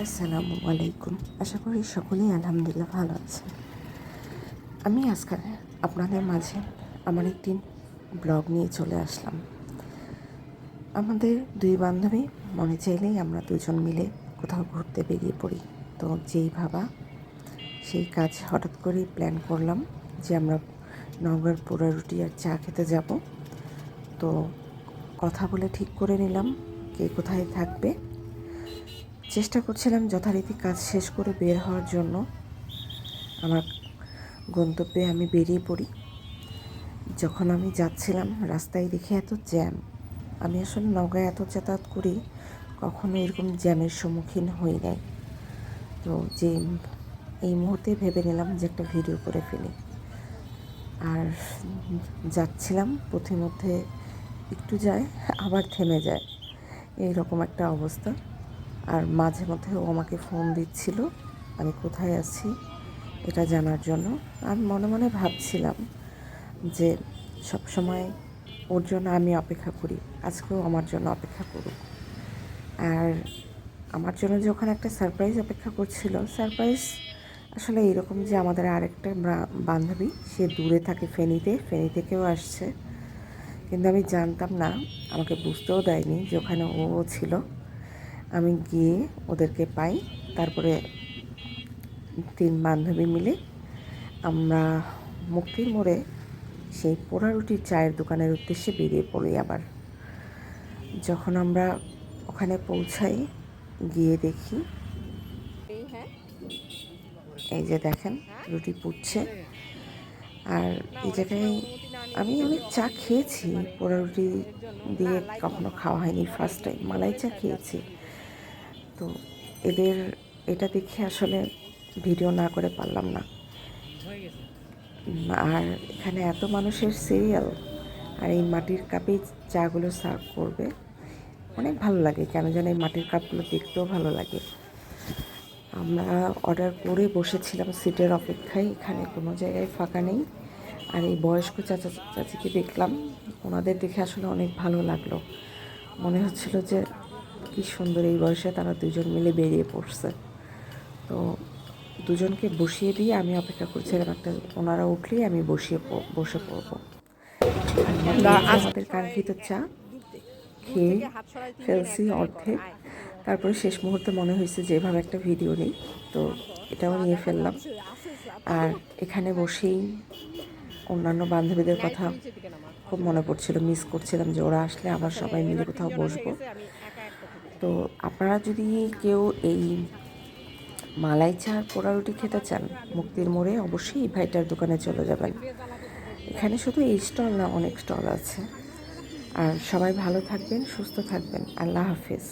আসসালামু আলাইকুম। আশা করি সকলেই আলহামদুলিল্লাহ ভালো আছে। আমি আজকে আপনাদের মাঝে আমার একটি ব্লগ নিয়ে চলে আসলাম। আমাদের দুই বান্ধবী মনে চাইলেই আমরা দুজন মিলে কোথাও ঘুরতে বেরিয়ে পড়ি। তো যেই ভাবা সেই কাজ, হঠাৎ করেই প্ল্যান করলাম যে আমরা নওগাঁর পোড়া রুটি আর চা খেতে যাব। তো কথা বলে ঠিক করে নিলাম কে কোথায় থাকবে। চেষ্টা করছিলাম যথারীতি কাজ শেষ করে বের হওয়ার জন্য। আমার গন্তব্যে আমি বেরিয়ে পড়ি। যখন আমি যাচ্ছিলাম রাস্তায় দেখি এত জ্যাম। আমি আসলে নওগাঁয় এত যাতায়াত করি, কখনো এরকম জ্যামের সম্মুখীন হই নাই। তো যে এই মুহূর্তে ভেবে নিলাম যে একটা ভিডিও করে ফেলি। আর যাচ্ছিলাম, পথিমধ্যে একটু যায় আবার থেমে যায়, এইরকম একটা অবস্থা। আর মাঝে মধ্যে ও আমাকে ফোন দিচ্ছিল আমি কোথায় আছি এটা জানার জন্য। আমি মনে মনে ভাবছিলাম যে সব সময় ওর জন্য আমি অপেক্ষা করি, আজকেও আমার জন্য অপেক্ষা করুক। আর আমার জন্য যে ওখানে একটা সারপ্রাইজ অপেক্ষা করছিল, সারপ্রাইজ আসলে এইরকম যে আমাদের আরেকটা বান্ধবী, সে দূরে থাকে ফেনী থেকেও আসছে। কিন্তু আমি জানতাম না, আমাকে বুঝতেও দেয়নি যে ওখানে ও ছিল। আমি গিয়ে ওদেরকে পাই, তারপরে তিন বান্ধবী মিলে আমরা মুক্তির মোড়ে সেই পোড়া রুটির চায়ের দোকানের উদ্দেশ্যে বেরিয়ে পড়ি। আবার যখন আমরা ওখানে পৌঁছাই, গিয়ে দেখি এই যে দেখেন রুটি পুড়ছে। আর এই জায়গায় আমি অনেক চা খেয়েছি, পোড়া রুটি দিয়ে কখনো খাওয়া হয়নি, ফার্স্ট টাইম মালাই চা খেয়েছি। তো এদের এটা দেখে আসলে ভিডিও না করে পারলাম না। আর এখানে এত মানুষের সিরিয়াল, আর এই মাটির কাপেই চাগুলো সার্ভ করবে, অনেক ভালো লাগে। কেন যেন এই মাটির কাপগুলো দেখতেও ভালো লাগে। আমরা অর্ডার করে বসেছিলাম সিটের অপেক্ষায়, এখানে কোনো জায়গায় ফাঁকা নেই। আর এই বয়স্ক চাচা চাচিকে দেখলাম, ওনাদের দেখে আসলে অনেক ভালো লাগলো। মনে হচ্ছিল যে কী সুন্দর এই বয়সে তারা দুজন মিলে বেরিয়ে পড়ছে। তো দুজনকে বসিয়ে দিয়ে আমি অপেক্ষা করছিলাম একটা, ওনারা উঠলেই আমি বসে পড়বো। আমাদের কাঙ্ক্ষিত চা খেয়ে ফেলছি অর্ধেক। তারপরে শেষ মুহূর্তে মনে হয়েছে যে এভাবে একটা ভিডিও নেই, তো এটাও নিয়ে ফেললাম। আর এখানে বসেই অন্যান্য বান্ধবীদের কথা খুব মনে পড়ছিল, মিস করছিলাম যে ওরা আসলে আবার সবাই মিলে কোথাও বসবো। তো আপনারা যদি কেউ এই মালাই চা আর পোড়া রুটি খেতে চান, মুক্তির মোড়ে অবশ্যই এই ভাইটার দোকানে চলে যাবেন। এখানে শুধু এই স্টল না, অনেক স্টল আছে। আর সবাই ভালো থাকবেন, সুস্থ থাকবেন। আল্লাহ হাফেজ।